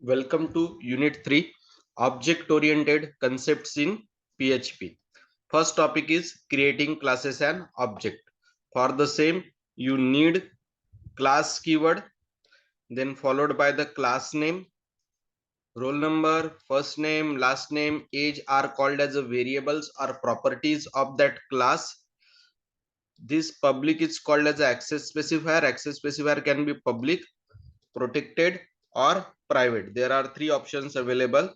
Welcome to Unit 3 Object Oriented Concepts in PHP. First topic is creating classes and object. For the same, you need class keyword, then followed by the class name, roll number, first name, last name, age are called as a variables or properties of that class. This public is called as access specifier. Access specifier can be public, protected, or private. There are three options available.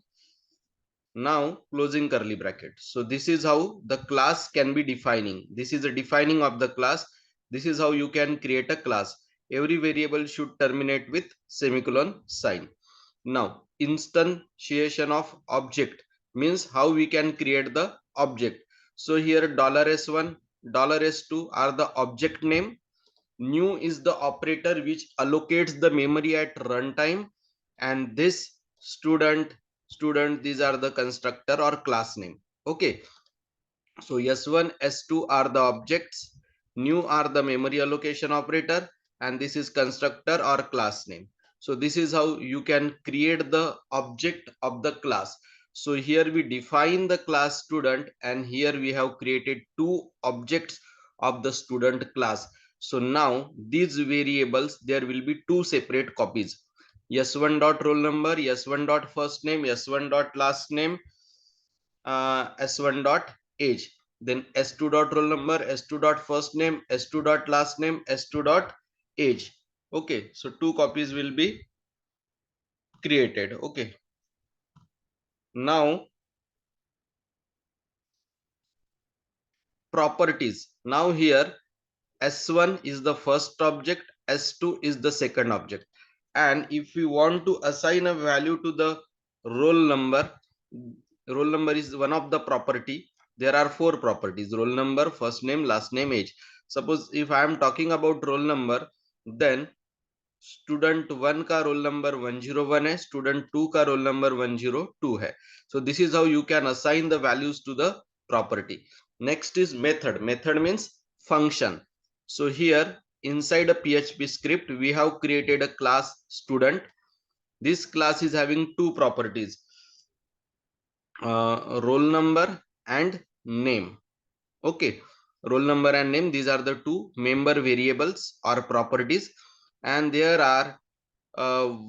Now closing curly bracket. So this is how the class can be defining. This is a defining of the class. This is how you can create a class. Every variable should terminate with semicolon sign. Now instantiation of object means how we can create the object. So here $s1 $s2 are the object name. New is the operator which allocates the memory at runtime, and this student these are the constructor or class name. Okay, so s1 s2 are the objects, new are the memory allocation operator, and this is constructor or class name. So this is how you can create the object of the class. So here we define the class student, and here we have created two objects of the student class. So now these variables, there will be two separate copies, s1 dot roll number, s1 dot first name, s1 dot last name, s1 dot age, then s2 dot roll number, s2 dot first name, s2 dot last name, s2 dot age. Okay, so two copies will be created. Okay, now properties. Now here s1 is the first object, s2 is the second object, and if we want to assign a value to the roll number, roll number is one of the property. There are four properties: roll number, first name, last name, age. Suppose if I am talking about roll number, then student one का roll number 101 है, student to का roll number 102 है. So this is how you can assign the values to the property. Next is method. Method means function. So here inside a PHP script we have created a class student. This class is having two properties, roll number and name. Okay, roll number and name, these are the two member variables or properties, and there are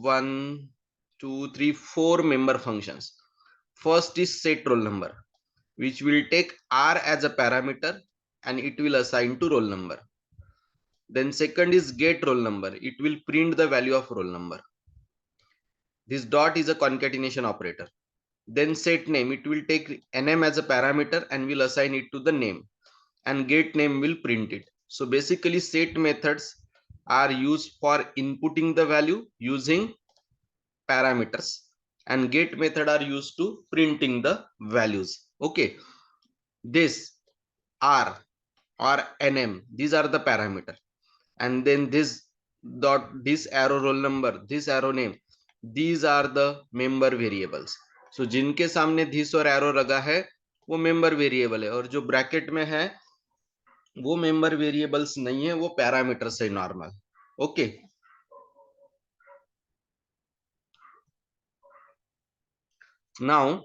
one, two, three, four member functions. First is set roll number, which will take r as a parameter and it will assign to roll number. Then second is get roll number, it will print the value of roll number. This dot is a concatenation operator. Then set name, it will take nm as a parameter and will assign it to the name, and get name will print it. So basically set methods are used for inputting the value using parameters, and get method are used to printing the values. Okay, this r or nm, these are the parameter, and then this dot, this arrow roll number, this arrow name, these are the member variables. So जिनके सामने this और arrow लगा है वो member variable है, और जो bracket में है वो मेंबर वेरिएबल्स नहीं है, वो पैरामीटर्स है normal. Okay, now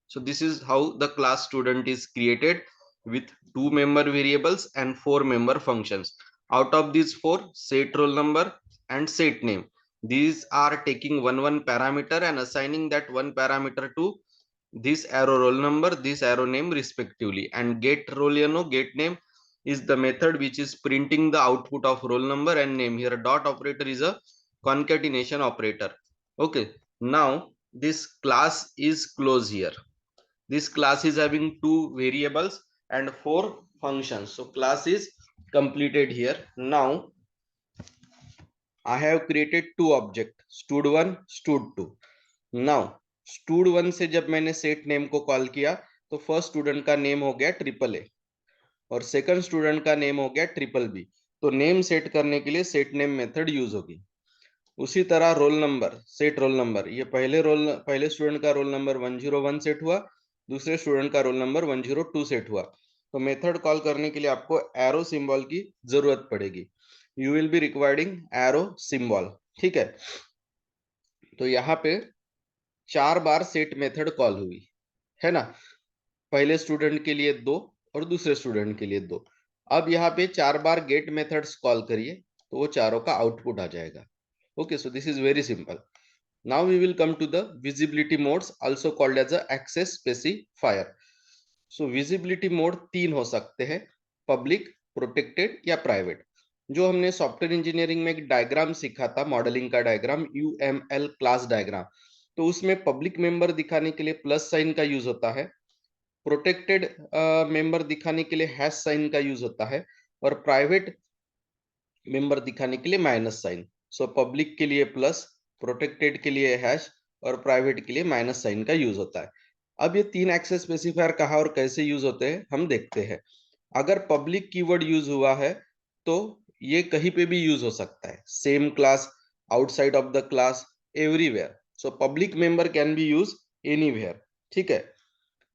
so this is how the class student is created with two member variables and four member functions. Out of these four, set roll number and set name, these are taking one parameter and assigning that one parameter to this arrow roll number, this arrow name respectively, and get roll, get name is the method which is printing the output of roll number and name. Here dot operator is a concatenation operator. Okay, now this class is closed here. This class is having two variables and four functions. So class is completed here. Now I have created two objects, stud1, stud2. Now stud1 से जब मैंने set name को call किया तो first student का name हो गया triple A और सेकंड स्टूडेंट का नेम हो गया ट्रिपल बी. तो नेम सेट करने के लिए सेट नेम मेथड यूज होगी. उसी तरह roll number, set roll number, ये पहले स्टूडेंट का रोल नंबर 101 सेट हुआ, दूसरे स्टूडेंट का रोल नंबर 102 सेट हुआ. तो मेथड कॉल करने के लिए आपको एरो सिंबल की जरूरत पड़ेगी. You will be requiring arrow symbol. ठीक है, तो यहाँ पे 4 बार सेट मेथड कॉल हुई है ना, पहले स्टूडेंट के लिए 2 और दूसरे स्टूडेंट के लिए 2। अब यहाँ पे 4 बार गेट मेथड्स कॉल करिए तो वो चारों का आउटपुट आ जाएगा। Okay, so this is very simple. Now we will come to the visibility modes also called as a access specifier. So visibility mode 3 हो सकते हैं, पब्लिक, प्रोटेक्टेड या प्राइवेट। जो हमने सॉफ्टवेयर इंजीनियरिंग में एक डायग्राम सीखा था, मॉडलिंग का डायग्राम, यूएमएल क्लास डायग्राम, तो उसमें पब्लिक मेंबर दिखाने के लिए प्लस साइन का यूज होता है, प्रोटेक्टेड मेंबर दिखाने के लिए हैश साइन का यूज होता है, और प्राइवेट मेंबर दिखाने के लिए माइनस साइन। सो पब्लिक के लिए प्लस, प्रोटेक्टेड के लिए हैश और प्राइवेट के लिए माइनस साइन का यूज होता है। अब ये 3 एक्सेस स्पेसिफायर कहाँ और कैसे यूज होते हैं हम देखते हैं। अगर पब्लिक कीवर्ड यूज हुआ है तो ये कहीं पे भी यूज हो सकता है, same class, outside of the class, everywhere. So public member can be use anywhere, ठीक है।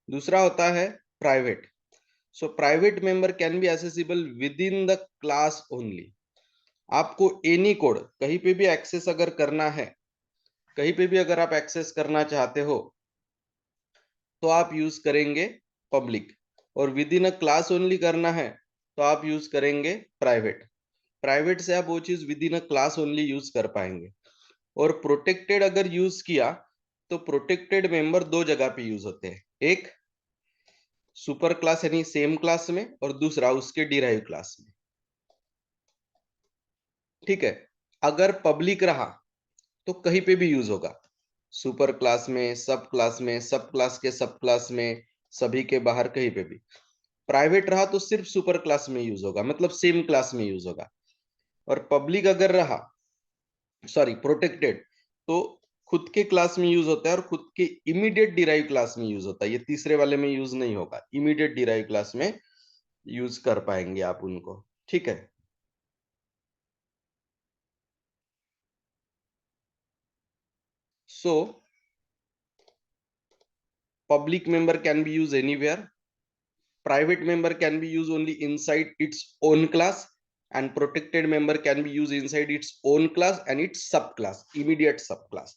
दूसरा होता है private. So private member can be accessible with in the class only. आपको एनी कोड कहीं पे भी एक्सेस अगर करना है, कहीं पे भी अगर आप एक्सेस करना चाहते हो तो आप यूज करेंगे पब्लिक, और with in a class only करना है तो आप यूज करेंगे प्राइवेट। प्राइवेट से आप वो चीज with in a class only use कर पाएंगे। और प्रोटेक्टेड अगर यूज किया तो प्रोटेक्टेड मेंबर 2 जगह पे यूज होते हैं, एक सुपर क्लास यानी सेम क्लास में, और दूसरा उसके डिराइव क्लास में, ठीक है। अगर पब्लिक रहा तो कहीं पे भी यूज होगा, सुपर क्लास में, सब क्लास में, सब क्लास के सब क्लास में, सभी के बाहर कहीं पे भी। प्राइवेट रहा तो सिर्फ सुपर क्लास में यूज होगा, मतलब सेम क्लास में यूज होगा। और पब्लिक अगर रहा, सॉरी प्रोटेक्टेड, तो खुद के क्लास में यूज होता है और खुद के इमीडिएट डिराइव क्लास में यूज होता है। ये तीसरे वाले में यूज नहीं होगा, इमीडिएट डिराइव क्लास में यूज कर पाएंगे आप उनको, ठीक है। सो public member can be used anywhere, private member can be used only inside its own class, and protected member can be used inside its own class and its subclass, immediate subclass।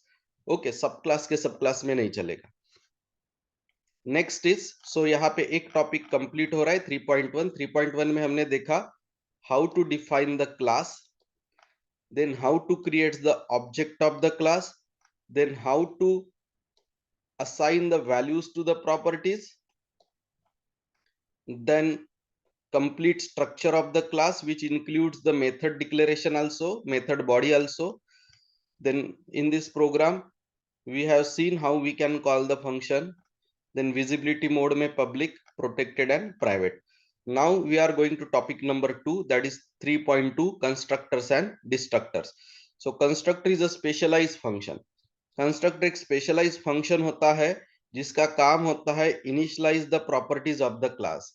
Okay, subclass के subclass में नहीं चलेगा। Next is, सो यहाँ पे एक topic complete हो रहा है 3.1। 3.1 में हमने देखा how to define the class, then how to create the object of the class, then how to assign the values to the properties, then complete structure of the class which includes the method declaration also, method body also. Then in this program we have seen how we can call the function, then visibility mode mein public, protected and private. Now we are going to topic number 2, that is 3.2, constructors and destructors. So constructor is a specialized function। Constructor एक specialized function होता है जिसका काम होता है initialize the properties of the class.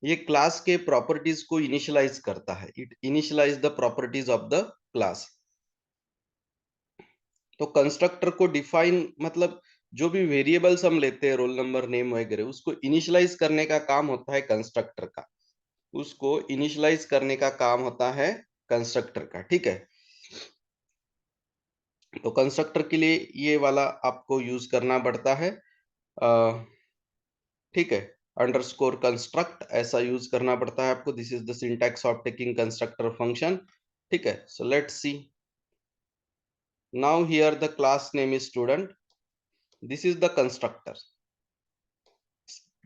ये class के properties को इनिशियलाइज करता है, it initialize the properties of the class. तो कंस्ट्रक्टर को डिफाइन मतलब जो भी वेरिएबल्स हम लेते हैं, रोल नंबर, नेम वगैरह, उसको इनिशियलाइज करने का काम होता है कंस्ट्रक्टर का, उसको इनिशियलाइज करने का काम होता है कंस्ट्रक्टर का, ठीक है। तो कंस्ट्रक्टर के लिए ये वाला आपको यूज करना पड़ता है, ठीक है। अंडरस्कोर कंस्ट्रक्ट ऐसा यूज करना पड़ता है आपको। This is the syntax of taking constructor function, ठीक है। So let's see. Now here the class name is student, this is the constructor,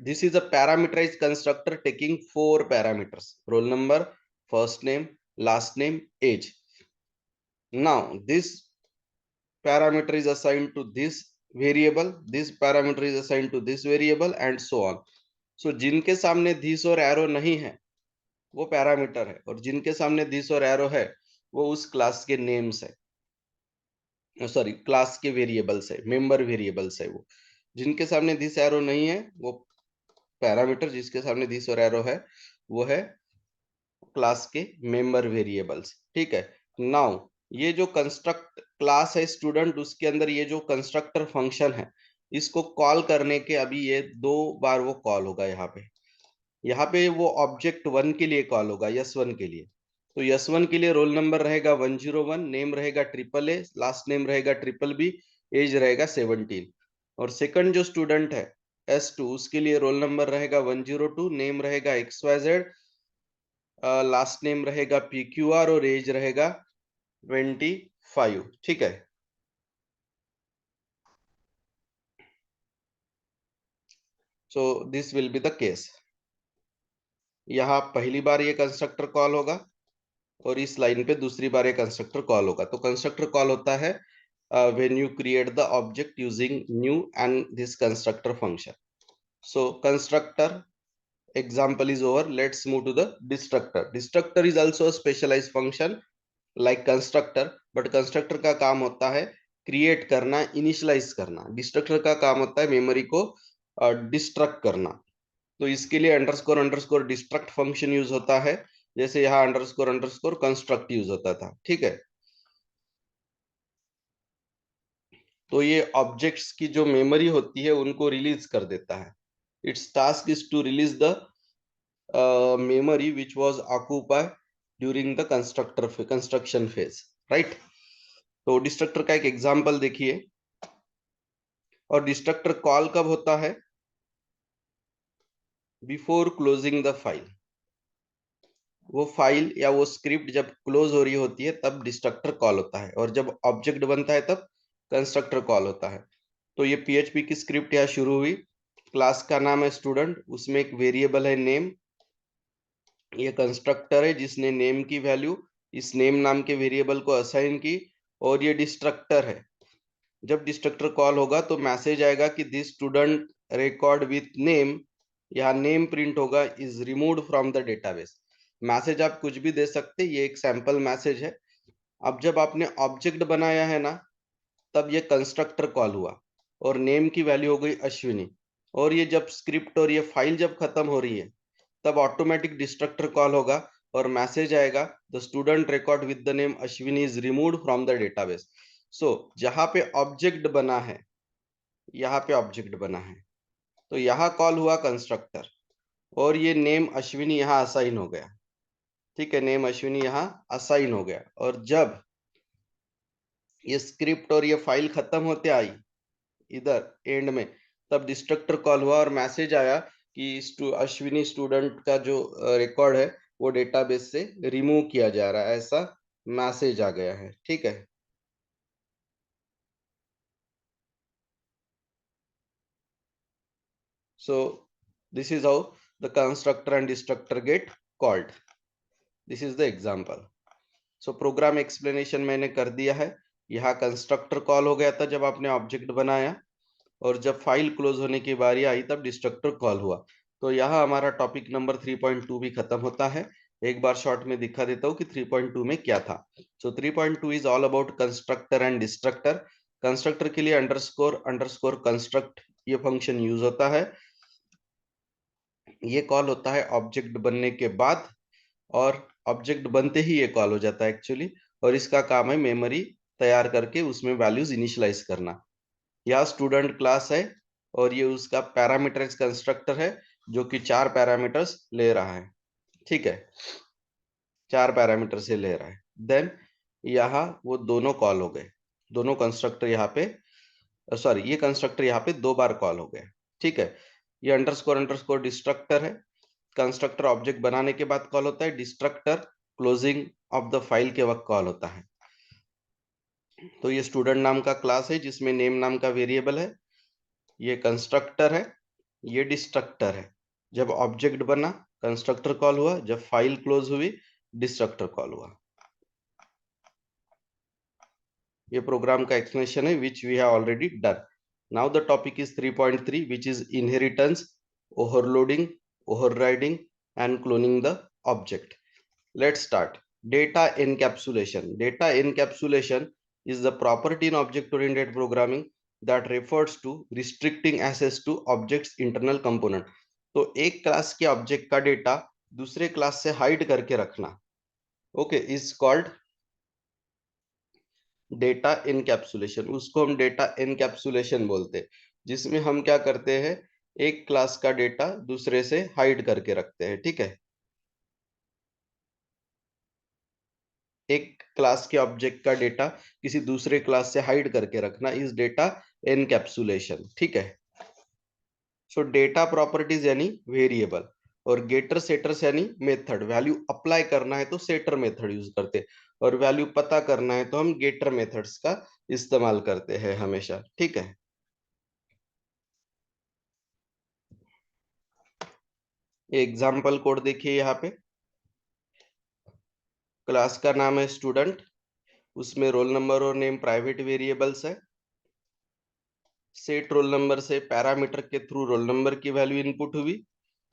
this is a parameterized constructor taking 4 parameters: roll number, first name, last name, age. Now this parameter is assigned to this variable, this parameter is assigned to this variable, and so on. So जिनके सामने this और arrow नहीं है वो parameter है, और जिनके सामने this और arrow है वो उस क्लास के नेम्स है, सॉरी क्लास के वेरिएबल्स है, मेंबर वेरिएबल्स है। वो जिनके सामने दिस एरो नहीं है वो पैरामीटर, जिसके सामने दिस और एरो है वो है क्लास के मेंबर वेरिएबल्स, ठीक है। नाउ ये जो कंस्ट्रक्ट क्लास है स्टूडेंट, उसके अंदर ये जो कंस्ट्रक्टर फंक्शन है, इसको कॉल करने के अभी ये 2 बार वो कॉल होगा। यहाँ पे वो ऑब्जेक्ट 1 के लिए कॉल होगा, S1 के लिए, तो यस1 के लिए रोल नंबर रहेगा 101, नेम रहेगा AAA, लास्ट नेम रहेगा BBB, एज रहेगा 17। और सेकंड जो स्टूडेंट है S2, उसके लिए रोल नंबर रहेगा 102, नेम रहेगा XYZ, लास्ट नेम रहेगा PQR और एज रहेगा 25। ठीक है। So this will be the case. यहाँ पहली बार ये कंस्ट्रक्टर कॉल होगा और इस लाइन पे दूसरी बार ये कंस्ट्रक्टर कॉल होगा। तो कंस्ट्रक्टर कॉल होता है when you create the object using new and this constructor function. So constructor example is over. Let's move to the destructor. Destructor is also a specialized function like constructor, but constructor का काम होता है create करना, initialize करना। destructor का काम होता है मेमोरी को डिस्ट्रक्ट करना। तो इसके लिए underscore underscore destruct function use होता है, जैसे यहाँ अंडरस्कोर अंडरस्कोर कंस्ट्रक्ट यूज होता था। ठीक है। तो ये ऑब्जेक्ट्स की जो मेमोरी होती है उनको रिलीज कर देता है। It's task is to release the memory which was occupied during the construction phase, right? तो डिस्ट्रक्टर का एक एग्जांपल देखिए। और डिस्ट्रक्टर कॉल कब होता है? Before closing the file. वो फाइल या वो स्क्रिप्ट जब क्लोज हो रही होती है तब डिस्ट्रक्टर कॉल होता है, और जब ऑब्जेक्ट बनता है तब कंस्ट्रक्टर कॉल होता है। तो ये पीएचपी की स्क्रिप्ट यहाँ शुरू हुई। क्लास का नाम है स्टूडेंट, उसमें एक वेरिएबल है नेम। ये कंस्ट्रक्टर है जिसने नेम की वैल्यू इस नेम नाम के वेरिएबल को असाइन की, और ये डिस्ट्रक्टर है। जब डिस्ट्रक्टर कॉल होगा तो मैसेज आएगा कि this student record with name, यहाँ नेम प्रिंट होगा, is removed from the database. Message आप कुछ भी दे सकते, ये एक सैंपल मैसेज है। अब जब आपने ऑब्जेक्ट बनाया है ना, तब ये कंस्ट्रक्टर कॉल हुआ और नेम की वैल्यू हो गई अश्विनी। और ये जब स्क्रिप्ट और ये फाइल जब खत्म हो रही है तब ऑटोमेटिक डिस्ट्रक्टर कॉल होगा और मैसेज आएगा the student record with the name Ashwini is removed from the database. So जहां पे ऑब्जेक्ट बना है, यहाँ पे ऑब्जेक्ट बना है, तो यहाँ कॉल हुआ कंस्ट्रक्टर और ये नेम अश्विनी यहाँ असाइन हो गया। ठीक है, नेम अश्विनी यहाँ असाइन हो गया। और जब ये स्क्रिप्ट और ये फाइल खत्म होते आई इधर एंड में, तब डिस्ट्रक्टर कॉल हुआ और मैसेज आया कि अश्विनी स्टूडेंट का जो रिकॉर्ड है वो डेटाबेस से रिमूव किया जा रहा है, ऐसा मैसेज आ गया है। ठीक है। So this is how the constructor and destructor get called. This is the example. So program explanation मैंने कर दिया है। यहाँ कंस्ट्रक्टर कॉल हो गया था जब आपने ऑब्जेक्ट बनाया, और जब फाइल क्लोज होने की बारी आई तब डिस्ट्रक्टर कॉल हुआ। तो यहाँ हमारा टॉपिक नंबर 3.2 भी खत्म होता है। एक बार शॉर्ट में दिखा देता हूँ कि 3.2 में क्या था। सो 3.2 is all about constructor and destructor. Constructor के लिए अंडरस्कोर अंडरस्कोर कंस्ट्रक्ट ये फंक्शन यूज होता है। ये कॉल होता है ऑब्जेक्ट बनने के बाद, और ऑब्जेक्ट बनते ही ये कॉल हो जाता है एक्चुअली। और इसका काम है मेमोरी तैयार करके उसमें वैल्यूज इनिशियलाइज करना। यह स्टूडेंट क्लास है और ये उसका पैरामीटर्स कंस्ट्रक्टर है जो कि 4 पैरामीटर्स ले रहा है। ठीक है, 4 पैरामीटर से ले रहा है। देन यहाँ वो दोनों कॉल हो गए, दोनों कंस्ट्रक्टर यहाँ पे, सॉरी ये कंस्ट्रक्टर यहाँ पे 2 बार कॉल हो गया। ठीक है। ये अंडरस्कोर अंडरस्कोर डिस्ट्रक्टर है। कंस्ट्रक्टर ऑब्जेक्ट बनाने के बाद कॉल होता है, destructor closing of the file के वक्त कॉल होता है। तो ये स्टूडेंट नाम का क्लास है जिसमें नेम नाम का वेरिएबल है। ये कंस्ट्रक्टर है, ये डिस्ट्रक्टर है। जब ऑब्जेक्ट बना कंस्ट्रक्टर कॉल हुआ, जब फाइल क्लोज हुई डिस्ट्रक्टर कॉल हुआ। ये प्रोग्राम का एक्सप्लेनेशन है which we have already done. Now the topic is 3.3 which is inheritance, overloading, overriding and cloning the object. Let's start. Data encapsulation. Data encapsulation is the property in object-oriented programming that refers to restricting access to objects' internal component. तो एक class के object का data दूसरे class से hide करके रखना, okay, is called data encapsulation. उसको हम डेटा एनकैप्सुलेशन बोलते हैं, जिसमें हम क्या करते हैं, एक क्लास का डेटा दूसरे से हाइड करके रखते हैं। ठीक है। एक क्लास के ऑब्जेक्ट का डेटा किसी दूसरे क्लास से हाइड करके रखना इस डेटा एनकैप्सुलेशन। ठीक है। सो डेटा प्रॉपर्टीज यानी वेरिएबल, और गेटर सेटर्स यानी मेथड। वैल्यू अप्लाई करना है तो सेटर मेथड यूज करते, और वैल्यू पता करना है तो हम गेटर मेथड्स का इस्तेमाल करते हैं हमेशा। ठीक है। एग्जाम्पल कोड देखिए यहाँ पे। क्लास का नाम है स्टूडेंट, उसमें रोल नंबर और नेम प्राइवेट वेरिएबल्स है। सेट रोल नंबर से पैरामीटर के थ्रू रोल नंबर की वैल्यू इनपुट हुई,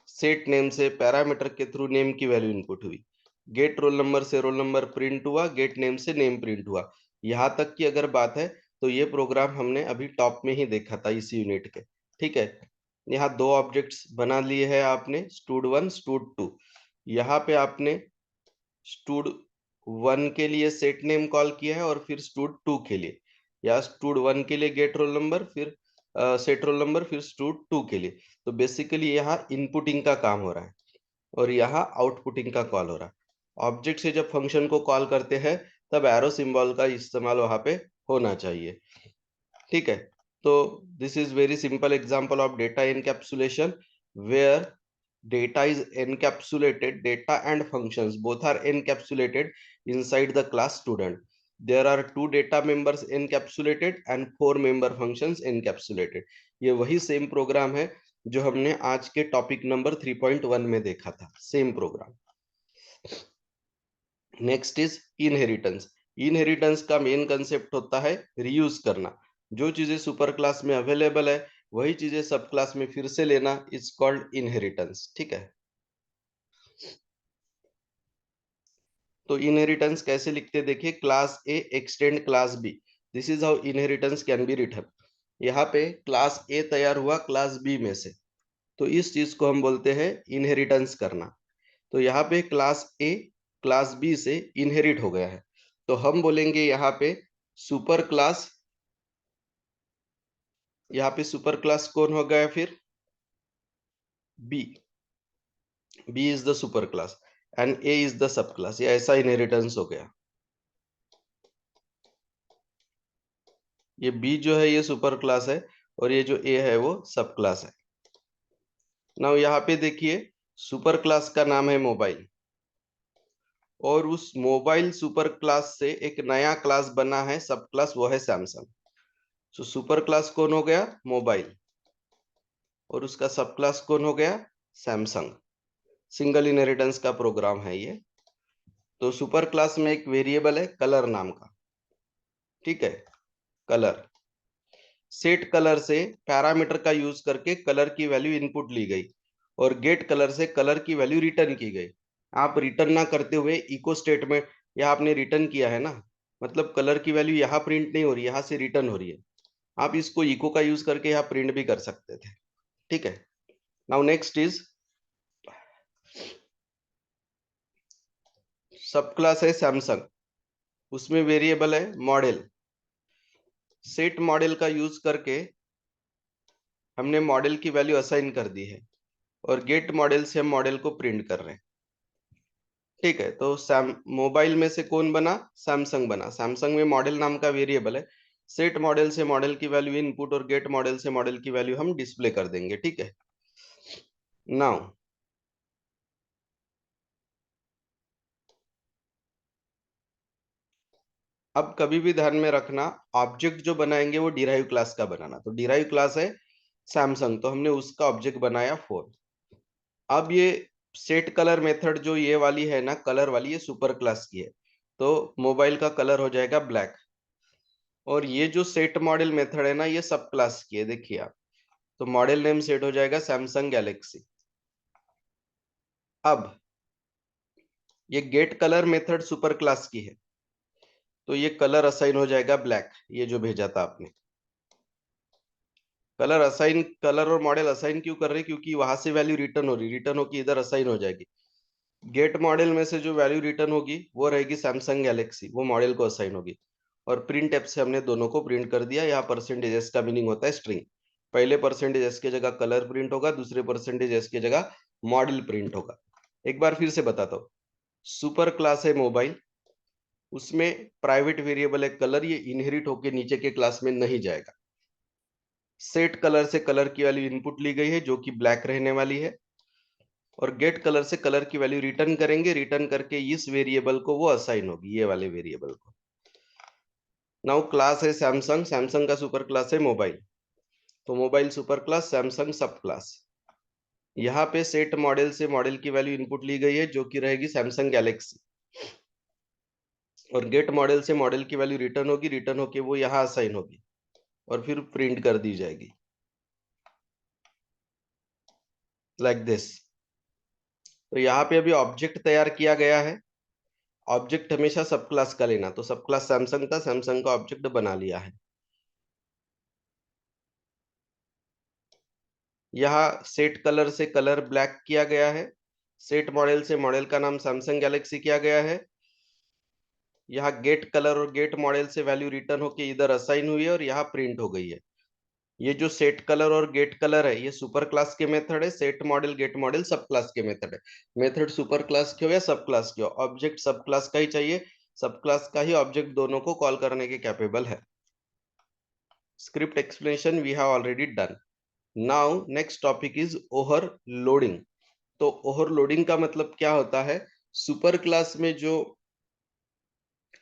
सेट नेम से पैरामीटर के थ्रू नेम की वैल्यू इनपुट हुई। गेट रोल नंबर से रोल नंबर प्रिंट हुआ, गेट नेम से नेम प्रिंट हुआ। यहाँ तक की अगर बात है तो ये प्रोग्राम हमने अभी टॉप में ही देखा था इस यूनिट के। ठीक है। यहाँ दो ऑब्जेक्ट्स बना लिए हैं आपने, स्टूड1 स्टूड2। यहाँ पे आपने स्टूड1 के लिए सेट नेम कॉल किया है और फिर स्टूड2 के लिए, या स्टूड1 के लिए गेट रोल नंबर, फिर सेट रोल नंबर, फिर स्टूड2 के लिए। तो बेसिकली यहाँ इनपुटिंग का काम हो रहा है और यहाँ आउटपुटिंग का कॉल हो रहा है। ऑब्जेक्ट से जब फंक्शन को कॉल करते हैं तब एरो सिंबल का इस्तेमाल वहां पे होना चाहिए। ठीक है। तो this is very simple example of data encapsulation, where data is encapsulated, data and functions both are encapsulated inside the class student. There are two data members encapsulated and four member functions encapsulated. ये वही same programme है जो हमने आज के topic number 3.1 में देखा था, same programme. Next is inheritance. Inheritance का मेन कंसेप्ट होता है रीयूज करना। जो चीजें सुपर क्लास में अवेलेबल है वही चीजें सब क्लास में फिर से लेना इज कॉल्ड इनहेरिटेंस। ठीक है। तो इनहेरिटेंस कैसे लिखते देखिए, class A extend class B, this is how inheritance can be written. यहाँ पे क्लास ए तैयार हुआ क्लास बी में से, तो इस चीज को हम बोलते हैं इनहेरिटेंस करना। तो यहाँ पे क्लास ए क्लास बी से इनहेरिट हो गया है, तो हम बोलेंगे यहाँ पे सुपर क्लास। यहाँ पे सुपर क्लास कौन हो गया फिर, B. B is the super class and A is the sub class. ये ऐसा इनहेरिटेंस हो गया। ये बी जो है ये सुपर क्लास है और ये जो ए है वो सब क्लास है। नाउ यहाँ पे देखिए सुपर क्लास का नाम है मोबाइल, और उस मोबाइल सुपर क्लास से एक नया क्लास बना है सब क्लास, वो है सैमसंग। तो सुपर क्लास कौन हो गया, मोबाइल, और उसका सब क्लास कौन हो गया, सैमसंग। सिंगल इनहेरिटेंस का प्रोग्राम है ये। तो सुपर क्लास में एक वेरिएबल है कलर नाम का। ठीक है, कलर। सेट कलर से पैरामीटर का यूज करके कलर की वैल्यू इनपुट ली गई, और गेट कलर से कलर की वैल्यू रिटर्न की गई। आप रिटर्न ना करते हुए इको स्टेटमेंट यहाँ आपने रिटर्न किया है ना, मतलब कलर की वैल्यू यहाँ प्रिंट नहीं हो रही, यहाँ से रिटर्न हो रही है। आप इसको इको का यूज करके यहाँ प्रिंट भी कर सकते थे। ठीक है। नाउ नेक्स्ट इज सब क्लास है सैमसंग, उसमें वेरिएबल है मॉडल। सेट मॉडल का यूज करके हमने मॉडल की वैल्यू असाइन कर दी है, और गेट मॉडल से हम मॉडल को प्रिंट कर रहे हैं। ठीक है। तो मोबाइल में से कौन बना, सैमसंग बना। सैमसंग में मॉडल नाम का वेरिएबल है। सेट मॉडल से मॉडल की वैल्यू इनपुट और गेट मॉडल से मॉडल की वैल्यू हम डिस्प्ले कर देंगे। ठीक है। नाउ अब कभी भी ध्यान में रखना, ऑब्जेक्ट जो बनाएंगे वो डिराइव क्लास का बनाना। तो डिराइव क्लास है सैमसंग, तो हमने उसका ऑब्जेक्ट बनाया 4। अब ये सेट कलर मेथड जो ये वाली है ना, कलर वाली, ये सुपर क्लास की है, तो मोबाइल का कलर हो जाएगा ब्लैक। और ये जो सेट मॉडल मेथड है ना ये सब क्लास की है, देखिए आप। तो मॉडल नेम सेट हो जाएगा सैमसंग गैलेक्सी। अब ये get colour method super class की है, तो ये कलर असाइन हो जाएगा ब्लैक, ये जो भेजा था आपने। कलर असाइन, कलर और मॉडल असाइन क्यों कर रहे हैं, क्योंकि वहां से वैल्यू रिटर्न हो रही, रिटर्न होकर इधर असाइन हो जाएगी। गेट मॉडल में से जो वैल्यू रिटर्न होगी वो रहेगी सैमसंग गैलेक्सी, वो मॉडल को असाइन होगी। और प्रिंट एप से हमने दोनों को प्रिंट कर दिया। यहाँ परसेंटेज एस का मीनिंग होता है स्ट्रिंग। पहले परसेंटेज एस की जगह कलर प्रिंट होगा, दूसरे परसेंटेज एस की जगह मॉडल प्रिंट होगा। एक बार फिर से बताता हूँ, सुपर क्लास है मोबाइल, उसमें प्राइवेट वेरिएबल है कलर, ये इनहेरिट होके नीचे के क्लास में नहीं जाएगा। सेट कलर से कलर की वैल्यू इनपुट ली गई है जो कि ब्लैक रहने वाली है, और गेट कलर से कलर की वैल्यू रिटर्न करेंगे, रिटर्न करके इस वेरिएबल को वो असाइन होगी, ये वाले वेरिएबल को। नाउ क्लास है सैमसंग, सैमसंग का सुपर क्लास है मोबाइल, तो मोबाइल सुपर क्लास सैमसंग सब क्लास। यहाँ पे सेट मॉडल से मॉडल की वैल्यू इनपुट ली गई है जो कि रहेगी सैमसंग गैलेक्सी, और गेट मॉडल से मॉडल की वैल्यू रिटर्न होगी, रिटर्न होके वो यहाँ असाइन होगी और फिर प्रिंट कर दी जाएगी लाइक दिस। तो यहाँ पे अभी ऑब्जेक्ट तैयार किया गया है। ऑब्जेक्ट हमेशा सब क्लास का लेना, तो सब क्लास सैमसंग था, सैमसंग का ऑब्जेक्ट बना लिया है। यहाँ सेट कलर से कलर ब्लैक किया गया है, सेट मॉडल से मॉडल का नाम सैमसंग गैलेक्सी किया गया है। यहाँ गेट कलर और गेट मॉडल से वैल्यू रिटर्न होके इधर असाइन हुई है और यहाँ प्रिंट हो गई है। ये जो सेट कलर और गेट कलर है ये सुपर क्लास के मेथड है, सेट मॉडल गेट मॉडल सब क्लास के मेथड है। मेथड सुपर क्लास के हो या सब क्लास के हो, ऑब्जेक्ट सब क्लास का ही चाहिए, सब क्लास का ही ऑब्जेक्ट दोनों को कॉल करने के कैपेबल है। Script explanation we have already done. Now next topic is overloading. तो ओवरलोडिंग का मतलब क्या होता है? सुपर क्लास में जो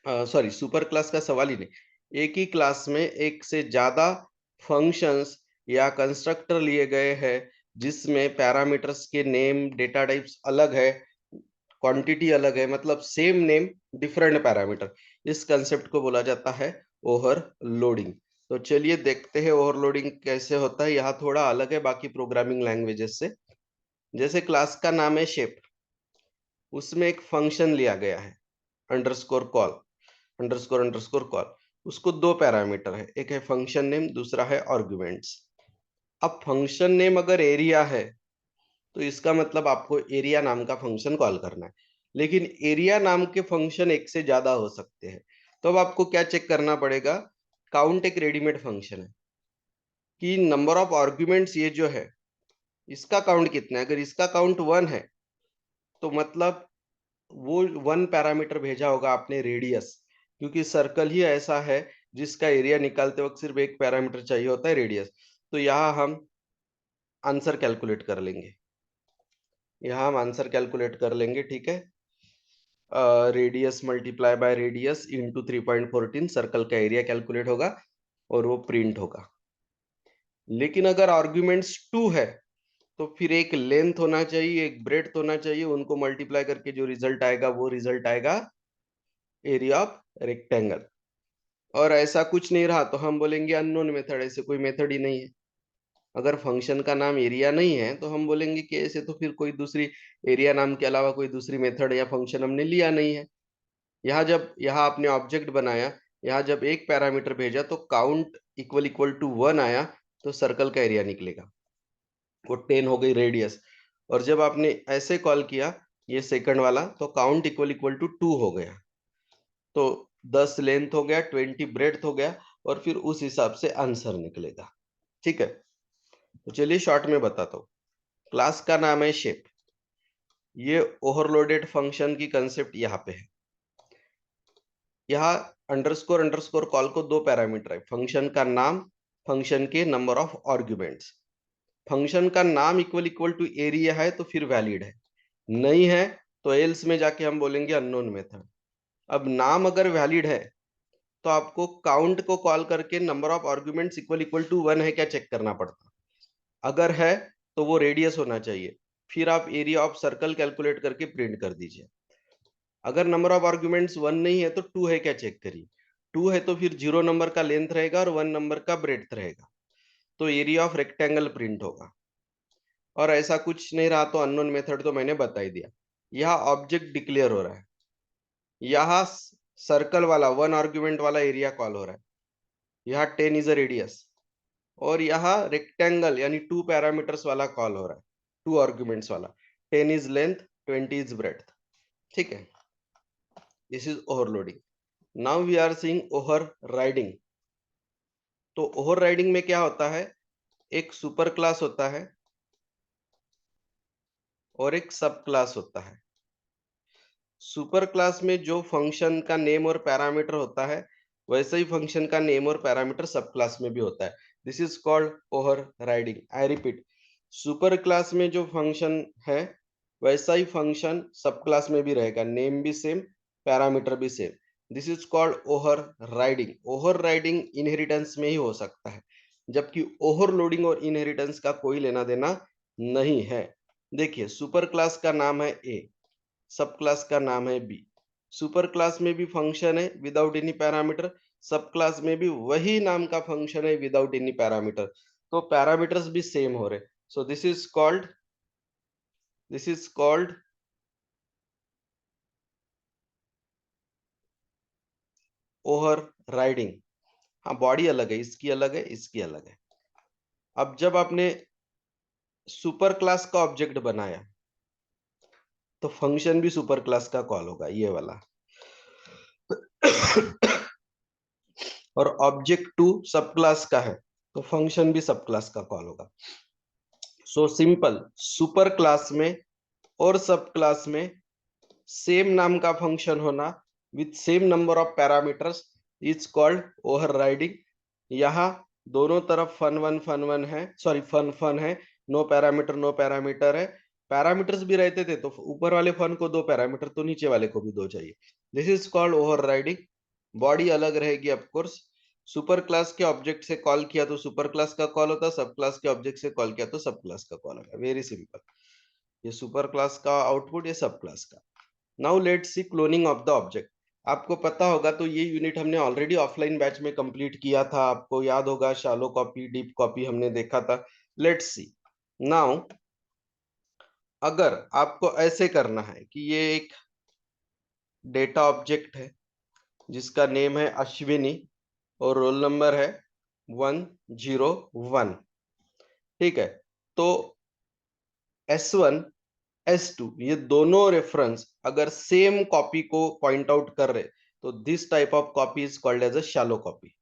सॉरी सुपर क्लास का सवाल ही नहीं, एक ही क्लास में एक से ज्यादा फंक्शंस या कंस्ट्रक्टर लिए गए हैं जिसमें पैरामीटर्स के नेम डेटा टाइप्स अलग है, क्वांटिटी अलग है, मतलब सेम नेम डिफरेंट पैरामीटर, इस कंसेप्ट को बोला जाता है ओवरलोडिंग। तो चलिए देखते हैं ओवरलोडिंग कैसे होता है। यहाँ थोड़ा अलग है बाकी प्रोग्रामिंग लैंग्वेजेस से। जैसे क्लास का नाम है शेप, उसमें एक फंक्शन लिया गया है underscore call, underscore underscore call, उसको दो पैरामीटर है, एक है फंक्शन नेम, दूसरा है आर्गुमेंट्स। अब फंक्शन नेम अगर एरिया है तो इसका मतलब आपको एरिया नाम का फंक्शन कॉल करना है, लेकिन एरिया नाम के फंक्शन एक से ज्यादा हो सकते हैं। तो अब आपको क्या चेक करना पड़ेगा? काउंट एक रेडीमेड फंक्शन है कि नंबर ऑफ आर्ग्यूमेंट्स ये जो है इसका काउंट कितना है। अगर इसका काउंट 1 है तो मतलब वो 1 पैरामीटर भेजा होगा आपने रेडियस, क्योंकि सर्कल ही ऐसा है जिसका एरिया निकालते वक्त सिर्फ एक पैरामीटर चाहिए होता है रेडियस। तो यहाँ हम आंसर कैलकुलेट कर लेंगे, यहाँ हम आंसर कैलकुलेट कर लेंगे, ठीक है। Radius multiply by radius into 3.14 circle का एरिया कैलकुलेट होगा और वो प्रिंट होगा। लेकिन अगर आर्ग्यूमेंट्स 2 है तो फिर एक लेंथ होना चाहिए, एक ब्रेड्थ होना चाहिए, उनको मल्टीप्लाई करके जो रिजल्ट आएगा वो रिजल्ट आएगा एरिया ऑफ रेक्टेंगल। और ऐसा कुछ नहीं रहा तो हम बोलेंगे अननोन मेथड, ऐसे कोई मेथड ही नहीं है। अगर फंक्शन का नाम एरिया नहीं है तो हम बोलेंगे कि ऐसे तो फिर कोई दूसरी एरिया नाम के अलावा कोई दूसरी मेथड या फंक्शन हमने लिया नहीं है। यहाँ आपने ऑब्जेक्ट बनाया, यहाँ जब एक पैरामीटर भेजा तो काउंट इक्वल इक्वल टू 1 आया तो सर्कल का एरिया निकलेगा, वो 10 हो गई रेडियस। और जब आपने ऐसे कॉल किया ये सेकंड वाला तो काउंट इक्वल इक्वल टू 2 हो गया, तो 10 लेंथ हो गया, 20 ब्रेड्थ हो गया, और फिर उस हिसाब से आंसर निकलेगा, ठीक है। तो चलिए शॉर्ट में बताता हूँ। क्लास का नाम है शेप, ये ओवरलोडेड फंक्शन की कंसेप्ट यहाँ पे है। यहाँ अंडरस्कोर अंडरस्कोर कॉल को दो पैरामीटर है, फंक्शन का नाम, फंक्शन के नंबर ऑफ आर्ग्यूमेंट्स। फंक्शन का नाम इक्वल इक्वल टू एरिया है तो फिर वैलिड है, नहीं है तो एल्स में जाके हम बोलेंगे अननोन मेथड। अब नाम अगर वैलिड है तो आपको काउंट को कॉल करके number of arguments equal equal to 1 है क्या चेक करना पड़ता। अगर है तो वो रेडियस होना चाहिए, फिर आप एरिया ऑफ सर्कल कैलकुलेट करके प्रिंट कर दीजिए। अगर नंबर ऑफ आर्ग्यूमेंट्स 1 नहीं है तो 2 है क्या चेक करिए, 2 है तो फिर 0 नंबर का लेंथ रहेगा और 1 नंबर का ब्रेड्थ रहेगा, तो एरिया ऑफ रेक्टेंगल प्रिंट होगा। और ऐसा कुछ नहीं रहा तो अननोन मेथड तो मैंने बता ही दिया। यहाँ ऑब्जेक्ट डिक्लेयर हो रहा है, यहाँ सर्कल वाला 1 आर्ग्यूमेंट वाला एरिया कॉल हो रहा है, यहाँ 10 इज अ रेडियस, और यहाँ रेक्टेंगल यानी 2 पैरामीटर्स वाला कॉल हो रहा है, 2 आर्ग्यूमेंट्स वाला, 10 इज लेंथ, 20 इज ब्रेड्थ, ठीक है। This is overloading. Now we are seeing overriding. तो ओवर राइडिंग में क्या होता है? एक सुपर क्लास होता है और एक सब क्लास होता है। सुपर क्लास में जो फंक्शन का नेम और पैरामीटर होता है वैसे ही फंक्शन का नेम और पैरामीटर सब क्लास में भी होता है। This is called over riding. I repeat, super class में जो फंक्शन है वैसा ही फंक्शन सब क्लास में भी रहेगा, नेम भी सेम, पैरामीटर भी same. This is called over riding. Over riding inheritance में ही हो सकता है, जबकि ओवरलोडिंग और इनहेरिटेंस का कोई लेना देना नहीं है। देखिए, सुपर क्लास का नाम है ए, सब क्लास का नाम है बी। सुपर क्लास में भी फंक्शन है विदाउट एनी पैरामीटर, सब क्लास में भी वही नाम का फंक्शन है विदाउट एनी पैरामीटर, तो पैरामीटर्स भी सेम हो रहे। सो this is called over riding. हाँ, बॉडी अलग है, इसकी अलग है, इसकी अलग है। अब जब आपने सुपर क्लास का ऑब्जेक्ट बनाया तो फंक्शन भी सुपर क्लास का कॉल होगा, ये वाला। और ऑब्जेक्ट टू सब क्लास का है तो फंक्शन भी सब क्लास का कॉल होगा। सो सिंपल, सुपर क्लास में और सब क्लास में सेम नाम का फंक्शन होना with same number of parameters is called overriding. यहाँ दोनों तरफ फन वन है, सॉरी फन फन है, नो पैरामीटर नो पैरामीटर है। पैरामीटर्स भी रहते थे तो ऊपर वाले फन को दो पैरामीटर तो नीचे वाले को भी दो चाहिए। This is called overriding. Body अलग रहेगी ऑफ कोर्स। सुपर क्लास के ऑब्जेक्ट से कॉल किया तो सुपर क्लास का कॉल होता, सब क्लास के ऑब्जेक्ट से कॉल किया तो सब क्लास का कॉल होगा। Very simple. ये सुपर क्लास का आउटपुट, ये सब क्लास का। Now let's see cloning of the object. आपको पता होगा तो ये यूनिट हमने ऑलरेडी ऑफलाइन बैच में कंप्लीट किया था, आपको याद होगा, शैलो कॉपी डीप कॉपी हमने देखा था। लेट्स सी नाउ, अगर आपको ऐसे करना है कि ये एक डेटा ऑब्जेक्ट है जिसका नेम है अश्विनी और रोल नंबर है 101, ठीक है। तो S1 S2 ये दोनों रेफरेंस अगर सेम कॉपी को पॉइंट आउट कर रहे तो this type of copy is called as a shallow copy.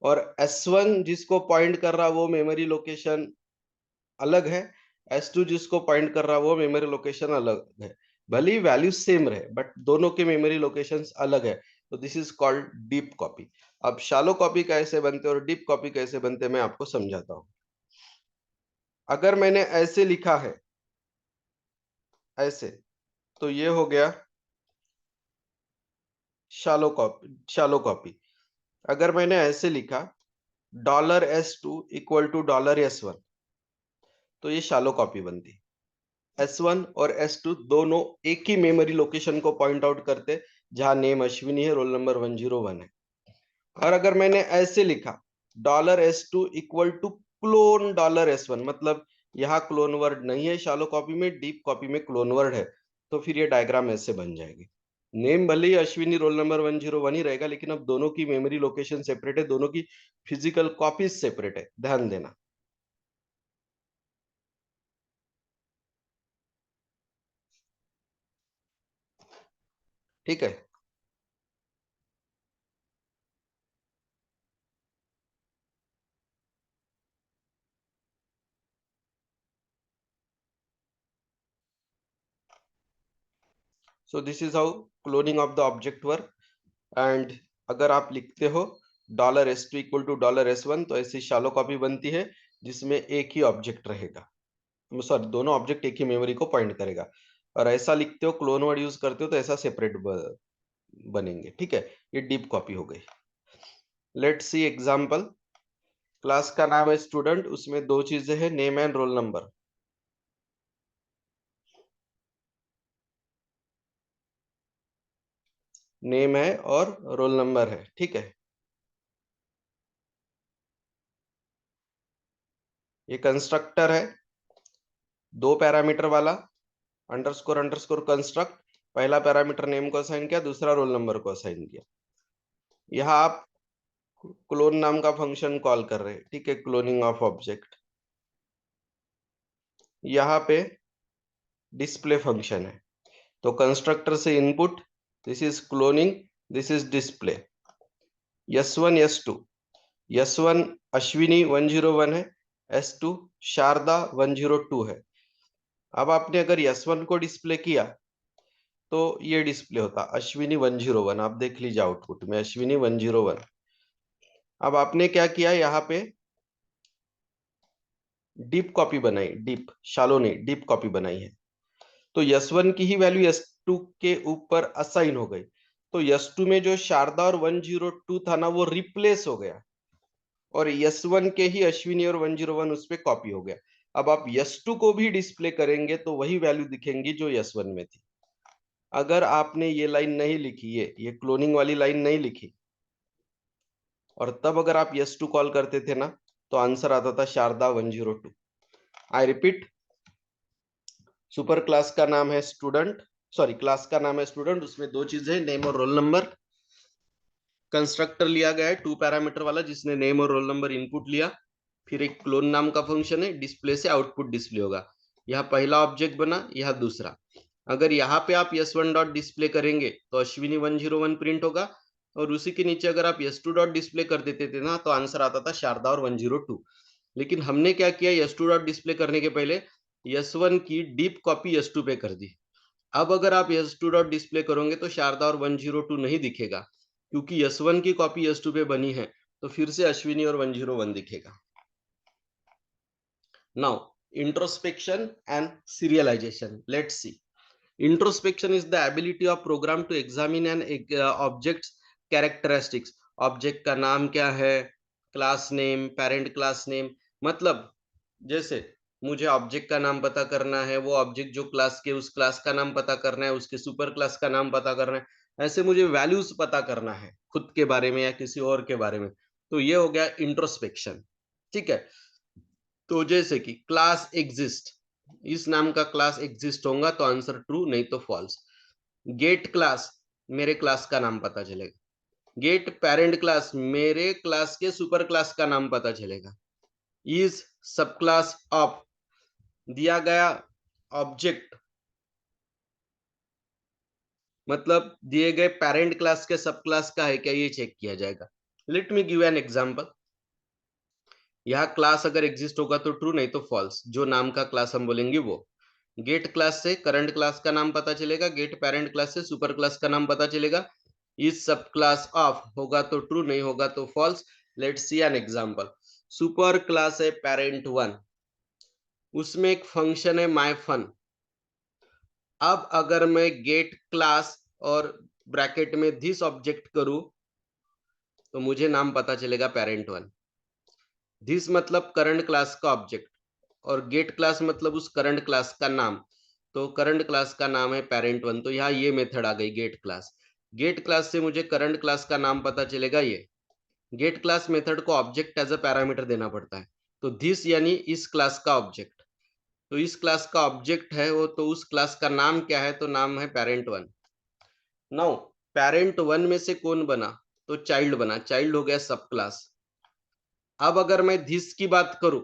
और S1 जिसको पॉइंट कर रहा वो मेमोरी लोकेशन अलग है, S2 जिसको पॉइंट कर रहा वो मेमोरी लोकेशन अलग है। भले ही वैल्यू सेम रहे बट दोनों के मेमोरी लोकेशंस अलग है, तो this is called deep copy. अब शैलो कॉपी कैसे बनते हैं और डीप कॉपी कैसे बनते हैं मैं आपको समझाता हूं। अगर मैंने ऐसे लिखा है, ऐसे, तो ये हो गया शैलो कॉपी। अगर मैंने ऐसे लिखा $S2 इक्वल टू $S1, तो ये शैलो कॉपी बनती। S1 और S2 दोनों एक ही मेमोरी लोकेशन को पॉइंट आउट करते जहां नेम अश्विनी है, रोल नंबर 101 है। और अगर मैंने ऐसे लिखा $S2 equal to clone $S1, मतलब यहाँ क्लोन वर्ड नहीं है शैलो कॉपी में, डीप कॉपी में क्लोन वर्ड है, तो फिर ये डायग्राम ऐसे बन जाएगी। नेम भले ही अश्विनी रोल नंबर 101 ही रहेगा, लेकिन अब दोनों की मेमोरी लोकेशन सेपरेट है, दोनों की फिजिकल कॉपीज सेपरेट है, ध्यान देना। ठीक है। So this is how cloning of the object work. And अगर आप लिखते हो $S2 इक्वल टू $S1, तो ऐसी शैलो कॉपी बनती है जिसमें एक ही ऑब्जेक्ट रहेगा, सॉरी दोनों ऑब्जेक्ट एक ही मेमोरी को पॉइंट करेगा। और ऐसा लिखते हो, क्लोन वर्ड यूज करते हो, तो ऐसा सेपरेट बनेंगे, ठीक है। ये डीप कॉपी हो गई। Let's see example. क्लास का नाम है स्टूडेंट, उसमें दो चीजें हैं, name and roll number. Name है और रोल नंबर है, ठीक है। ये कंस्ट्रक्टर है, दो पैरामीटर वाला, अंडरस्कोर अंडरस्कोर कंस्ट्रक्ट। पहला पैरामीटर नेम को असाइन किया, दूसरा रोल नंबर को असाइन किया। यहाँ आप क्लोन नाम का फंक्शन कॉल कर रहे हैं, ठीक है, क्लोनिंग ऑफ ऑब्जेक्ट। यहाँ पे डिस्प्ले फंक्शन है, तो कंस्ट्रक्टर से input, this is cloning, this is display. S1 Ashwini 101 है, S2 शारदा 102 है। अब आपने अगर S1 को डिस्प्ले किया तो ये डिस्प्ले होता अश्विनी 101। आप देख लीजिए आउटपुट में अश्विनी 101। अब आपने क्या किया, यहाँ पे डीप कॉपी बनाई, डीप शालो नहीं, डीप कॉपी बनाई है। तो S1 की ही वैल्यू S2 के ऊपर असाइन हो गई। तो S2 में जो शारदा और 102 था ना, वो रिप्लेस हो गया और S1 के ही अश्विनी और 101 उस पे कॉपी हो गया। अब आप S2 को भी डिस्प्ले करेंगे तो वही वैल्यू दिखेंगी जो S1 में थी। अगर आपने ये लाइन नहीं लिखी, ये क्लोनिंग वाली लाइन नहीं लिखी और तब अगर आप S2 कॉल करते थे ना, तो आंसर आता था Sharda 102। I repeat, super class का नाम है स्टूडेंट, सॉरी क्लास का नाम है स्टूडेंट, उसमें दो चीजें, नेम और रोल नंबर। कंस्ट्रक्टर लिया गया है 2 पैरामीटर वाला, जिसने नेम और रोल नंबर इनपुट लिया। फिर एक क्लोन नाम का फंक्शन है, डिस्प्ले से आउटपुट डिस्प्ले होगा। यहाँ पहला ऑब्जेक्ट बना, यहाँ दूसरा। अगर यहाँ पे आप S1 डॉट डिस्प्ले करेंगे तो अश्विनी 101 प्रिंट होगा, और उसी के नीचे अगर आप S2 डॉट डिस्प्ले कर देते थे ना, तो आंसर आता था शारदा और 102। लेकिन हमने क्या किया, S2 डॉट डिस्प्ले करने के पहले S1 की डीप कॉपी S2 पे कर दी। अब अगर आप S2 डॉट डिस्प्ले करोगे तो शारदा और 102 नहीं दिखेगा, क्योंकि S1 की कॉपी S2 पे बनी है, तो फिर से अश्विनी और 101 दिखेगा। Now introspection and serialisation, let's see. Introspection is the ability of program to examine an object's characteristics. Object का नाम क्या है, class name, parent class name. मतलब जैसे मुझे ऑब्जेक्ट का नाम पता करना है, वो ऑब्जेक्ट जो क्लास के, उस क्लास का नाम पता करना है, उसके सुपर क्लास का नाम पता करना है। ऐसे मुझे वैल्यूज पता करना है खुद के बारे में या किसी और के बारे में। तो ये हो गया इंट्रोस्पेक्शन। ठीक है, तो जैसे कि क्लास एग्जिस्ट, इस नाम का क्लास एग्जिस्ट होगा तो आंसर ट्रू, नहीं तो फॉल्स। गेट क्लास, मेरे क्लास का नाम पता चलेगा। गेट पेरेंट क्लास, मेरे क्लास के सुपर क्लास का नाम पता चलेगा। इज सब क्लास ऑफ दिया गया ऑब्जेक्ट, मतलब दिए गए पेरेंट क्लास के सब क्लास का है क्या, ये चेक किया जाएगा। Let me give an example. यहाँ क्लास अगर एग्जिस्ट होगा तो ट्रू, नहीं तो फॉल्स। जो नाम का क्लास हम बोलेंगे वो। गेट क्लास से करंट क्लास का नाम पता चलेगा, गेट पेरेंट क्लास से सुपर क्लास का नाम पता चलेगा। इस सब क्लास ऑफ होगा तो ट्रू, नहीं होगा तो false. Let's see an example. Super class है पेरेंट 1, उसमें एक फंक्शन है माय फन। अब अगर मैं गेट क्लास और ब्रैकेट में दिस ऑब्जेक्ट करूं तो मुझे नाम पता चलेगा पेरेंट 1। दिस मतलब करंट क्लास का ऑब्जेक्ट, और गेट क्लास मतलब उस करंट क्लास का नाम। तो करंट क्लास का नाम है पेरेंट 1, तो यहाँ ये मेथड आ गई गेट क्लास। गेट क्लास से मुझे करंट क्लास का नाम पता चलेगा ये। गेट क्लास मेथड को ऑब्जेक्ट एज अ पैरामीटर देना पड़ता है। तो दिस यानी इस क्लास का ऑब्जेक्ट, तो इस क्लास का ऑब्जेक्ट है वो, तो उस क्लास का नाम क्या है, तो नाम है पेरेंट 1। नाउ पेरेंट 1 में से कौन बना, तो चाइल्ड बना, चाइल्ड हो गया सब क्लास। अब अगर मैं दिस की बात करूं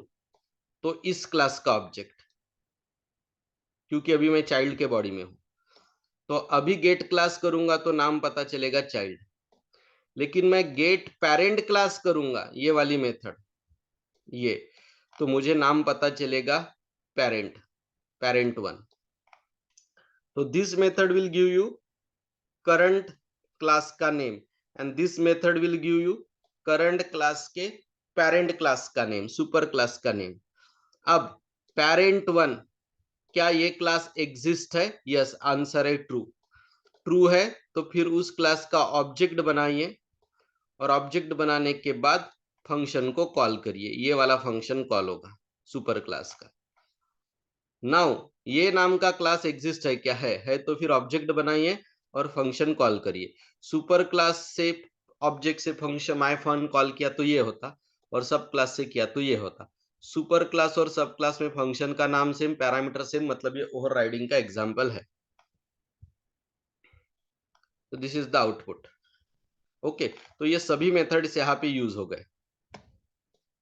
तो इस क्लास का ऑब्जेक्ट, क्योंकि अभी मैं चाइल्ड के बॉडी में हूं। तो अभी गेट क्लास करूंगा तो नाम पता चलेगा चाइल्ड। लेकिन मैं गेट पेरेंट क्लास करूंगा, ये वाली मेथड, ये, तो मुझे नाम पता चलेगा पेरेंट, पेरेंट 1। तो this method will give you current class का name, and this method will give you current class के पेरेंट क्लास का नेम, सुपर क्लास का नेम। अब पेरेंट 1, क्या ये क्लास एग्जिस्ट है, यस आंसर है ट्रू। ट्रू है तो फिर उस क्लास का ऑब्जेक्ट बनाइए, और ऑब्जेक्ट बनाने के बाद फंक्शन को कॉल करिए, ये वाला फंक्शन कॉल होगा सुपर क्लास का। नाउ ये नाम का क्लास एग्जिस्ट है क्या, है तो फिर ऑब्जेक्ट बनाइए और फंक्शन कॉल करिए। सुपर क्लास से ऑब्जेक्ट से फंक्शन माय फन कॉल किया तो ये होता, और सब क्लास से किया तो ये होता। सुपर क्लास और सब क्लास में फंक्शन का नाम सेम, पैरामीटर सेम, मतलब ये ओवरराइडिंग का एग्जांपल है। तो this is the output. Okay, तो ये सभी मेथड्स यहाँ पे यूज हो गए।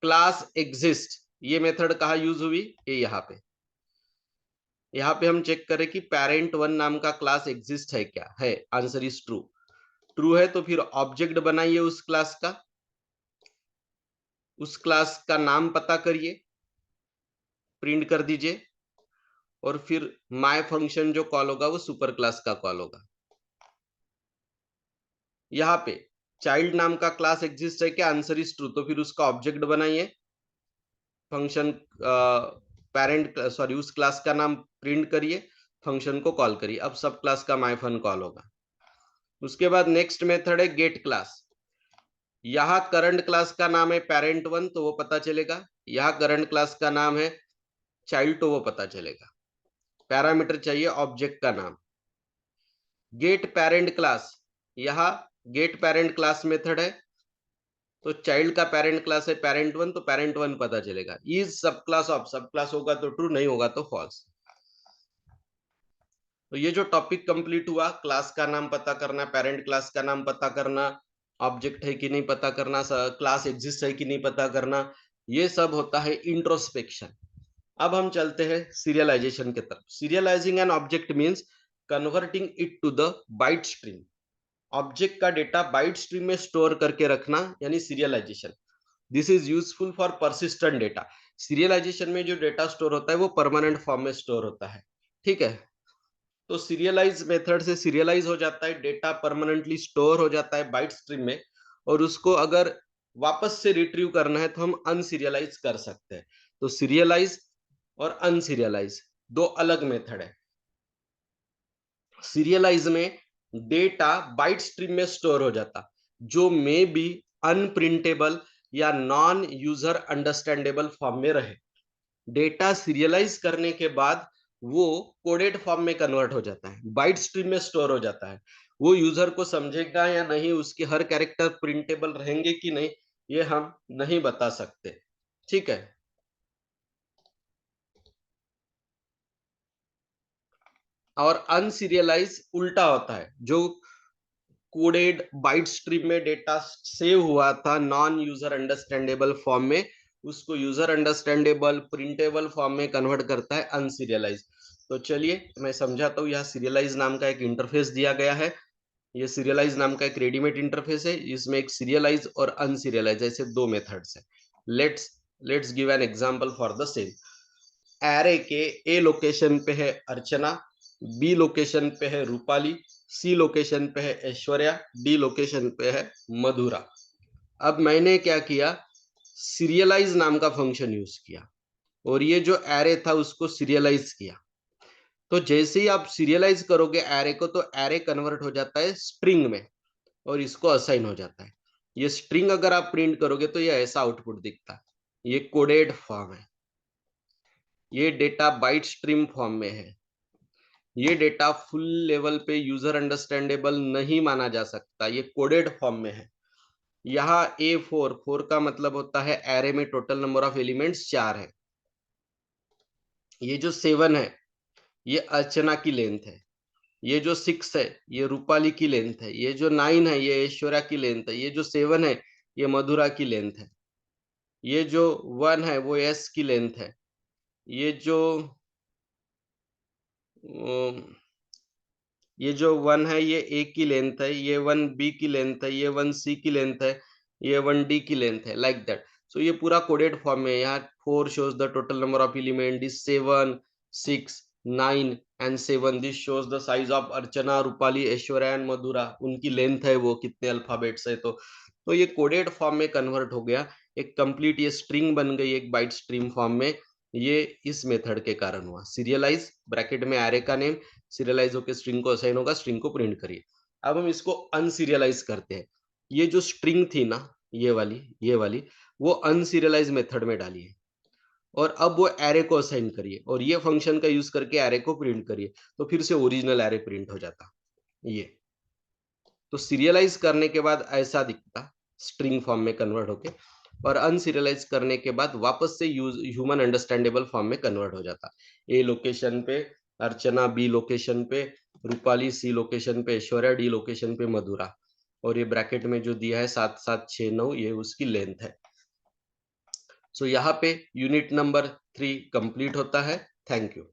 क्लास एग्जिस्ट, ये मेथड कहाँ यूज हुई, ये यहाँ पे हम चेक करें कि पेरेंट 1 नाम का क्लास एग्जिस्ट है क्या, है, आंसर इज ट्रू। ट्रू है तो फिर ऑब्जेक्ट बनाइए उस क्लास का, उस क्लास का नाम पता करिए, प्रिंट कर दीजिए, और फिर माय फंक्शन जो कॉल होगा वो सुपर क्लास का कॉल होगा। यहाँ पे चाइल्ड नाम का क्लास एग्जिस्ट है क्या? Answer is true. तो फिर उसका ऑब्जेक्ट बनाइए, फंक्शन पेरेंट सॉरी उस क्लास का नाम प्रिंट करिए, फंक्शन को कॉल करिए। अब सब क्लास का माय फन कॉल होगा। उसके बाद नेक्स्ट मेथड है गेट क्लास। यहाँ करंट क्लास का नाम है पेरेंट वन, तो वो पता चलेगा। यहाँ करंट क्लास का नाम है चाइल्ड, तो वो पता चलेगा। पैरामीटर चाहिए ऑब्जेक्ट का नाम। गेट पेरेंट क्लास, यहाँ गेट पेरेंट क्लास मेथड है, तो चाइल्ड का पेरेंट क्लास है पेरेंट वन, तो पेरेंट वन पता चलेगा। इज सब क्लास ऑफ, सब क्लास होगा तो ट्रू, नहीं होगा तो फॉल्स। तो ये जो टॉपिक कंप्लीट हुआ, क्लास का नाम पता करना, पेरेंट क्लास का नाम पता करना, ऑब्जेक्ट है कि नहीं पता करना, क्लास एग्जिस्ट है कि नहीं पता करना, ये सब होता है इंट्रोस्पेक्शन। अब हम चलते हैं सीरियलाइजेशन की तरफ। Serializing an object means converting it to the byte stream. Object का डेटा बाइट स्ट्रीम में स्टोर करके रखना यानी serialization. This is useful for persistent data. Serialization में जो डेटा स्टोर होता है वो परमानेंट फॉर्म में स्टोर होता है, ठीक है। तो सीरियलाइज मेथड से सीरियलाइज हो जाता है डेटा, परमानेंटली स्टोर हो जाता है बाइट स्ट्रीम में, और उसको अगर वापस से रिट्रीव करना है तो हम अनसीरियलाइज कर सकते हैं। तो सीरियलाइज और अनसीरियलाइज दो अलग मेथड है। सीरियलाइज में डेटा बाइट स्ट्रीम में स्टोर हो जाता, जो मे बी अनप्रिंटेबल या नॉन यूजर अंडरस्टैंडेबल फॉर्म में रहे। डेटा सीरियलाइज करने के बाद वो कोडेड फॉर्म में कन्वर्ट हो जाता है, बाइट स्ट्रीम में स्टोर हो जाता है। वो यूजर को समझेगा या नहीं, उसके हर कैरेक्टर प्रिंटेबल रहेंगे कि नहीं, ये हम नहीं बता सकते, ठीक है। और अनसीरियलाइज उल्टा होता है, जो कोडेड बाइट स्ट्रीम में डेटा सेव हुआ था नॉन यूजर अंडरस्टैंडेबल फॉर्म में, उसको यूजर अंडरस्टैंडेबल प्रिंटेबल फॉर्म में कन्वर्ट करता है अनसीरियलाइज। तो चलिए मैं समझाता हूँ। यहाँ सीरियलाइज नाम का एक इंटरफेस दिया गया है। ये सीरियलाइज नाम का एक रेडीमेड इंटरफेस है, इसमें एक सीरियलाइज और अनसीरियलाइज ऐसे दो मेथड्स है। Let's let's give an example for the same. Array के ए लोकेशन पे है अर्चना, बी लोकेशन पे है रूपाली, सी लोकेशन पे है ऐश्वर्या, डी लोकेशन पे है मधुरा। अब मैंने क्या किया, सीरियलाइज नाम का फंक्शन यूज किया और ये जो एरे था उसको सीरियलाइज किया। तो जैसे ही आप सीरियलाइज करोगे एरे को, तो एरे कन्वर्ट हो जाता है स्ट्रिंग में और इसको असाइन हो जाता है। ये स्ट्रिंग अगर आप प्रिंट करोगे तो ये ऐसा आउटपुट दिखता है। ये कोडेड फॉर्म है, ये डेटा बाइट स्ट्रीम फॉर्म में है। ये डेटा फुल लेवल पे यूजर अंडरस्टैंडेबल नहीं माना जा सकता, ये कोडेड फॉर्म में है। यहाँ A4, 4 का मतलब होता है एरे में टोटल नंबर ऑफ एलिमेंट्स 4 है। ये जो 7 है ये अर्चना की लेंथ है, ये जो 6 है ये रूपाली की लेंथ है, ये जो 9 है ये ऐश्वर्या की लेंथ है, ये जो 7 है ये मधुरा की लेंथ है, ये जो 1 है वो एस की लेंथ है, ये जो ये जो 1 है ये ए की लेंथ है, ये 1 बी की लेंथ है, ये 1 सी की लेंथ है, ये 1 डी की लेंथ है, लाइक दैट। सो ये पूरा कोडेड फॉर्म में है। यहाँ 4 shows the total number of element, this 7, 6, 9 and 7, this shows the size of Archana, Rupali, Aishwarya and Madhura, उनकी लेंथ है वो कितने अल्फाबेट्स है। तो ये कोडेड फॉर्म में कन्वर्ट हो गया, एक कंप्लीट ये स्ट्रिंग बन गई एक बाइट स्ट्रीम फॉर्म में। ये इस मेथड के कारण हुआ। सीरियलाइज ब्रैकेट में एरे का नेम, सीरियलाइज होकर स्ट्रिंग को असाइन होगा, स्ट्रिंग को प्रिंट करिए। अब हम इसको अनसीरियलाइज करते हैं। ये जो स्ट्रिंग थी ना, ये वाली वो अनसीरियलाइज मेथड में डालिए और अब वो एरे को असाइन करिए और ये फंक्शन का यूज करके एरे को प्रिंट करिए, तो फिर से ओरिजिनल एरे प्रिंट हो जाता। ये तो सीरियलाइज करने के बाद ऐसा दिखता स्ट्रिंग फॉर्म में कन्वर्ट होके, और अनसीरियलाइज करने के बाद वापस से ह्यूमन अंडरस्टैंडेबल फॉर्म में कन्वर्ट हो जाता। ए लोकेशन पे अर्चना, बी लोकेशन पे रूपाली, सी लोकेशन पे ऐश्वर्या, डी लोकेशन पे मधुरा, और ये ब्रैकेट में जो दिया है 7769 ये उसकी लेंथ है। सो यहाँ पे यूनिट नंबर 3 कंप्लीट होता है। Thank you.